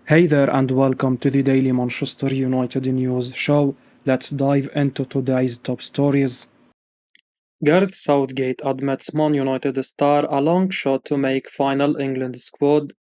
Hey there and welcome to the Daily Manchester United News Show. Let's dive into today's top stories. Gareth Southgate admits Man United star a long shot to make final England squad.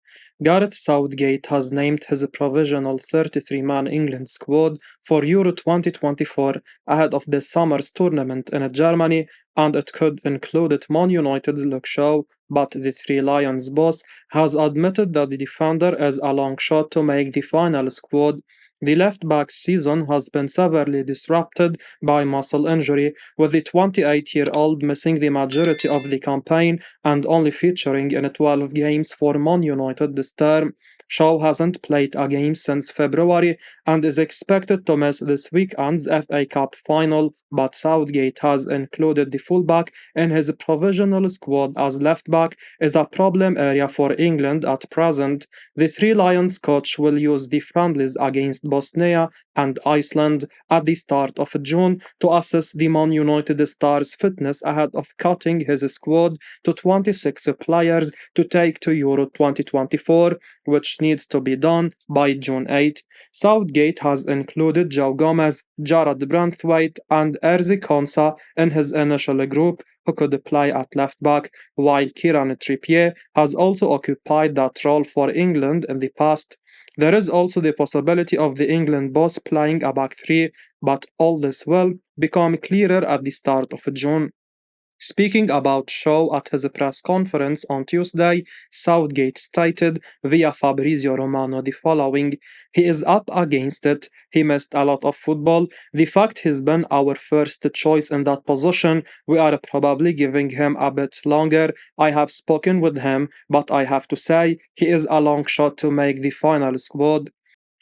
Gareth Southgate has named his provisional 33-man England squad for Euro 2024 ahead of the summer's tournament in Germany, and it could include Man United's Luke Shaw, but the Three Lions boss has admitted that the defender is a long shot to make the final squad. The left-back season has been severely disrupted by muscle injury, with the 28-year-old missing the majority of the campaign and only featuring in 12 games for Man United this term. Shaw hasn't played a game since February and is expected to miss this weekend's FA Cup final, but Southgate has included the fullback in his provisional squad as left-back is a problem area for England at present. The Three Lions coach will use the friendlies against Bosnia and Iceland at the start of June to assess the Man United star's fitness ahead of cutting his squad to 26 players to take to Euro 2024, which needs to be done by June 8. Southgate has included Joe Gomez, Jared Branthwaite, and Erzi Konsa in his initial group, who could play at left back, while Kieran Trippier has also occupied that role for England in the past. There is also the possibility of the England boss playing a back three, but all this will become clearer at the start of June. Speaking about Shaw at his press conference on Tuesday, Southgate stated via Fabrizio Romano the following: "He is up against it. He missed a lot of football. The fact he's been our first choice in that position, we are probably giving him a bit longer. I have spoken with him, but I have to say, he is a long shot to make the final squad."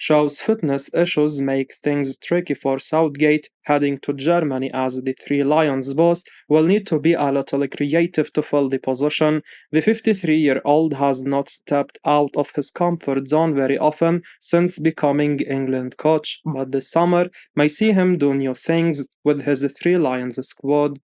Shaw's fitness issues make things tricky for Southgate heading to Germany, as the Three Lions boss will need to be a little creative to fill the position. The 53-year-old has not stepped out of his comfort zone very often since becoming England coach, but this summer may see him do new things with his Three Lions squad.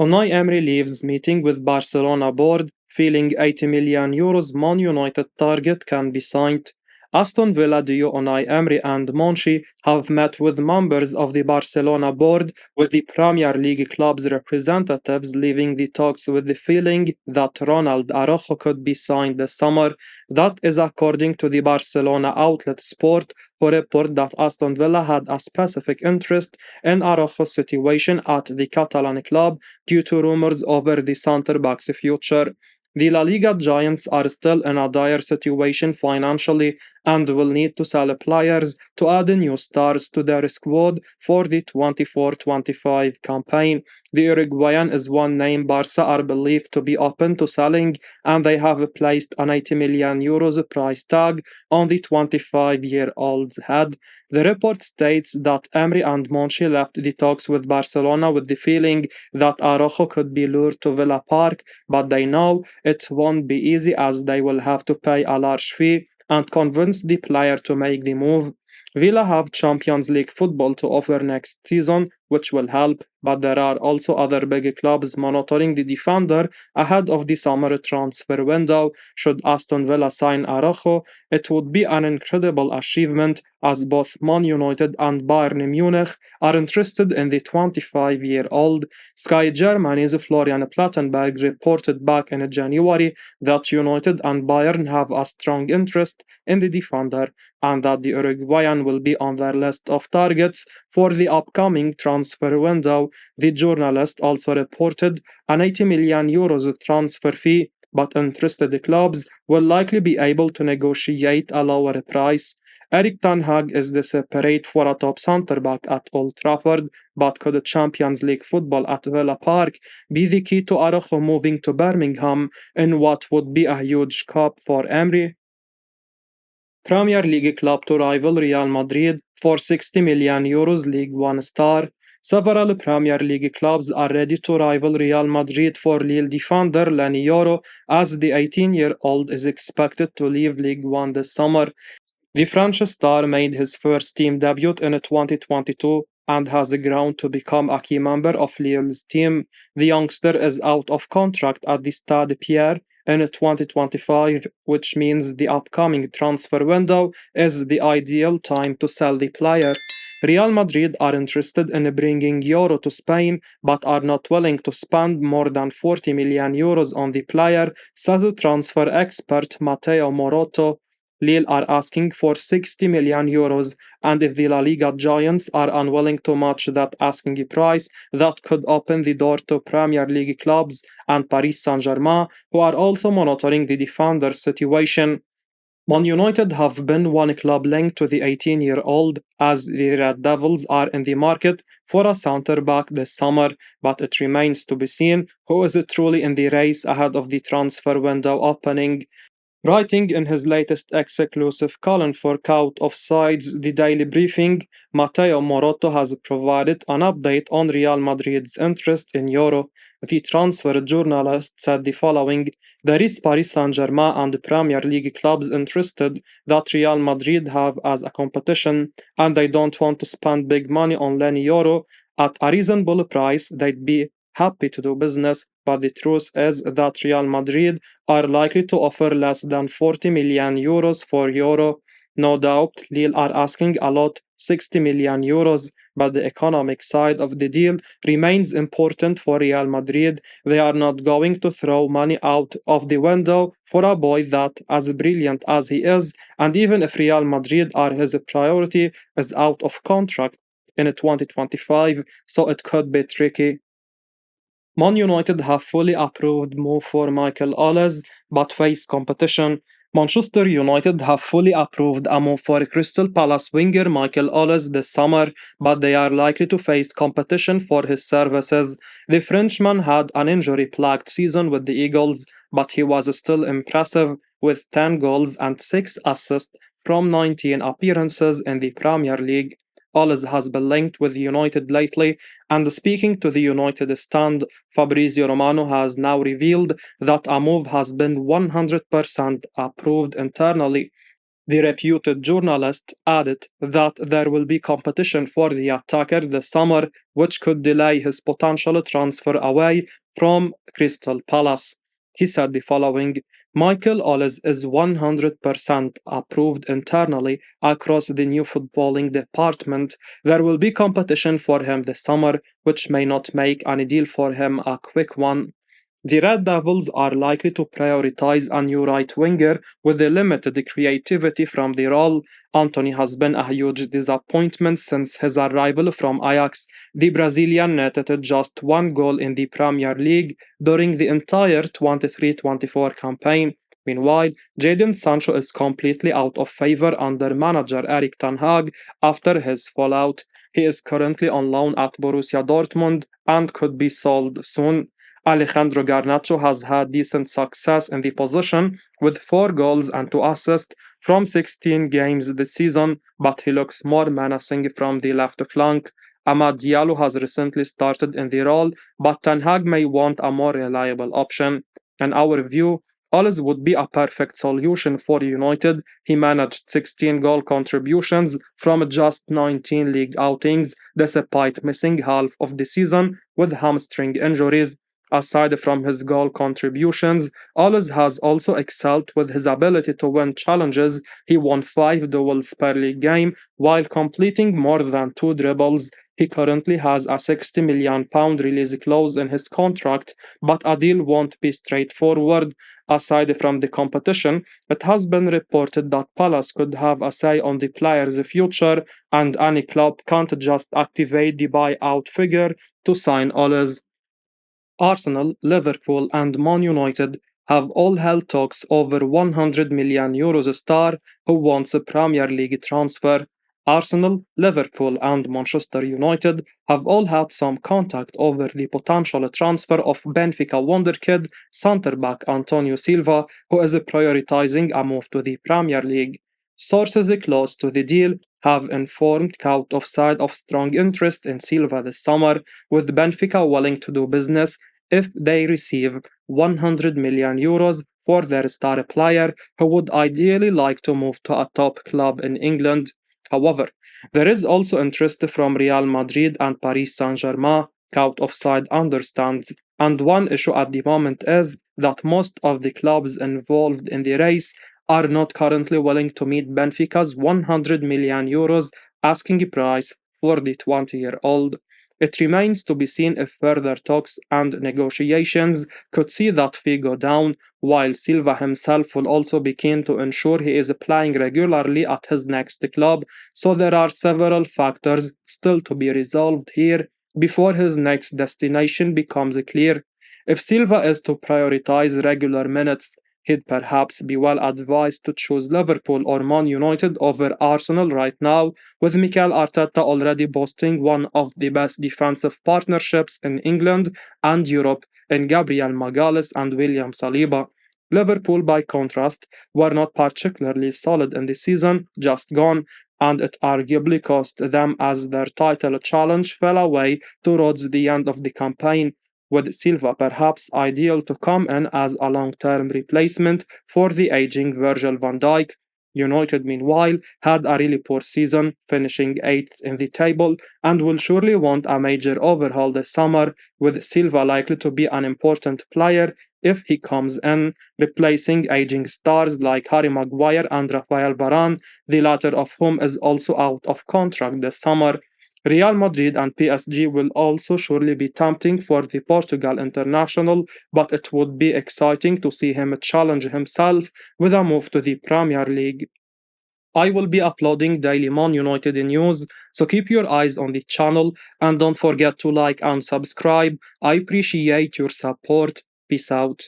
Unai Emery leaves meeting with Barcelona board, feeling €80 million Man United target can be signed. Aston Villa duo Unai Emery and Monchi have met with members of the Barcelona board, with the Premier League club's representatives leaving the talks with the feeling that Ronald Araujo could be signed this summer. That is according to the Barcelona outlet Sport, who report that Aston Villa had a specific interest in Araujo's situation at the Catalan club due to rumors over the centre-back's future. The La Liga giants are still in a dire situation financially and will need to sell players to add new stars to their squad for the 24-25 campaign. The Uruguayan is one name Barca are believed to be open to selling, and they have placed an €80 million price tag on the 25-year-old's head. The report states that Emery and Monchi left the talks with Barcelona with the feeling that Araujo could be lured to Villa Park, but they know it won't be easy as they will have to pay a large fee and convince the player to make the move. Villa have Champions League football to offer next season, which will help, but there are also other big clubs monitoring the defender ahead of the summer transfer window. Should Aston Villa sign Araujo, it would be an incredible achievement, as both Man United and Bayern Munich are interested in the 25-year-old. Sky Germany's Florian Plattenberg reported back in January that United and Bayern have a strong interest in the defender, and that the Uruguayan will be on their list of targets for the upcoming transfer window. The journalist also reported an €80 million transfer fee, but interested clubs will likely be able to negotiate a lower price. Eric Ten Hag is desperate for a top centre-back at Old Trafford, but could Champions League football at Villa Park be the key to Araujo moving to Birmingham in what would be a huge cup for Emery? Premier League club to rival Real Madrid for €60 million League One star. Several Premier League clubs are ready to rival Real Madrid for Lille defender Lenny Yoro, as the 18-year-old is expected to leave League One this summer. The French star made his first team debut in 2022 and has grown to become a key member of Lille's team. The youngster is out of contract at the Stade Pierre in 2025, which means the upcoming transfer window is the ideal time to sell the player. Real Madrid are interested in bringing Euro to Spain but are not willing to spend more than 40 million euros on the player, says transfer expert Matteo Moratto. Lille are asking for 60 million euros, and if the La Liga giants are unwilling to match that asking price, that could open the door to Premier League clubs and Paris Saint-Germain, who are also monitoring the defender situation. Man United have been one club linked to the 18-year-old, as the Red Devils are in the market for a centre-back this summer, but it remains to be seen who is truly in the race ahead of the transfer window opening. Writing in his latest exclusive column for Count of Sides, the daily briefing, Matteo Moratto has provided an update on Real Madrid's interest in Euro. The transfer journalist said the following: there is Paris Saint-Germain and Premier League clubs interested that Real Madrid have as a competition, and they don't want to spend big money on Lenny Euro. At a reasonable price, they'd be happy to do business, but the truth is that Real Madrid are likely to offer less than 40 million euros for Euro. No doubt, Lille are asking a lot, 60 million euros, but the economic side of the deal remains important for Real Madrid. They are not going to throw money out of the window for a boy that, as brilliant as he is, and even if Real Madrid are his priority, is out of contract in 2025, so it could be tricky. Man United have fully approved move for Michael Olles, but face competition. Manchester United have fully approved a move for Crystal Palace winger Michael Olles this summer, but they are likely to face competition for his services. The Frenchman had an injury-plagued season with the Eagles, but he was still impressive with 10 goals and 6 assists from 19 appearances in the Premier League. Olles has been linked with United lately, and speaking to the United stand, Fabrizio Romano has now revealed that a move has been 100% approved internally. The reputed journalist added that there will be competition for the attacker this summer, which could delay his potential transfer away from Crystal Palace. He said the following: Michael Olles is 100% approved internally across the new footballing department. There will be competition for him this summer, which may not make any deal for him a quick one. The Red Devils are likely to prioritize a new right winger with the limited creativity from the role. Anthony has been a huge disappointment since his arrival from Ajax. The Brazilian netted just one goal in the Premier League during the entire 23-24 campaign. Meanwhile, Jadon Sancho is completely out of favor under manager Erik ten Hag after his fallout. He is currently on loan at Borussia Dortmund and could be sold soon. Alejandro Garnacho has had decent success in the position with 4 goals and 2 assists from 16 games this season, but he looks more menacing from the left flank. Amad Diallo has recently started in the role, but Ten Hag may want a more reliable option. In our view, Olles would be a perfect solution for United. He managed 16 goal contributions from just 19 league outings, despite missing half of the season with hamstring injuries. Aside from his goal contributions, Olles has also excelled with his ability to win challenges. He won 5 duels per league game while completing more than 2 dribbles. He currently has a £60 million release clause in his contract, but a deal won't be straightforward. Aside from the competition, it has been reported that Palace could have a say on the player's future, and any club can't just activate the buyout figure to sign Olles. Arsenal, Liverpool, and Man United have all held talks over 100 million euros star who wants a Premier League transfer. Arsenal, Liverpool, and Manchester United have all had some contact over the potential transfer of Benfica wonderkid centre-back Antonio Silva, who is prioritizing a move to the Premier League. Sources close to the deal have informed Cout offside of strong interest in Silva this summer, with Benfica willing to do business if they receive 100 million euros for their star player who would ideally like to move to a top club in England. However, there is also interest from Real Madrid and Paris Saint-Germain, Cout offside understands, And one issue at the moment is that most of the clubs involved in the race are not currently willing to meet Benfica's 100 million euros asking price for the 20-year-old. It remains to be seen if further talks and negotiations could see that fee go down, while Silva himself will also be keen to ensure he is playing regularly at his next club, so there are several factors still to be resolved here before his next destination becomes clear. If Silva is to prioritize regular minutes, he'd perhaps be well advised to choose Liverpool or Man United over Arsenal right now, with Mikel Arteta already boasting one of the best defensive partnerships in England and Europe in Gabriel Magalhaes and William Saliba. Liverpool, by contrast, were not particularly solid in the season just gone, and it arguably cost them as their title challenge fell away towards the end of the campaign, with Silva perhaps ideal to come in as a long-term replacement for the aging Virgil van Dijk. United, meanwhile, had a really poor season, finishing 8th in the table, and will surely want a major overhaul this summer, with Silva likely to be an important player if he comes in, replacing aging stars like Harry Maguire and Rafael Varane, the latter of whom is also out of contract this summer. Real Madrid and PSG will also surely be tempting for the Portugal international, but it would be exciting to see him challenge himself with a move to the Premier League. I will be uploading daily Man United news, so keep your eyes on the channel and don't forget to like and subscribe. I appreciate your support. Peace out.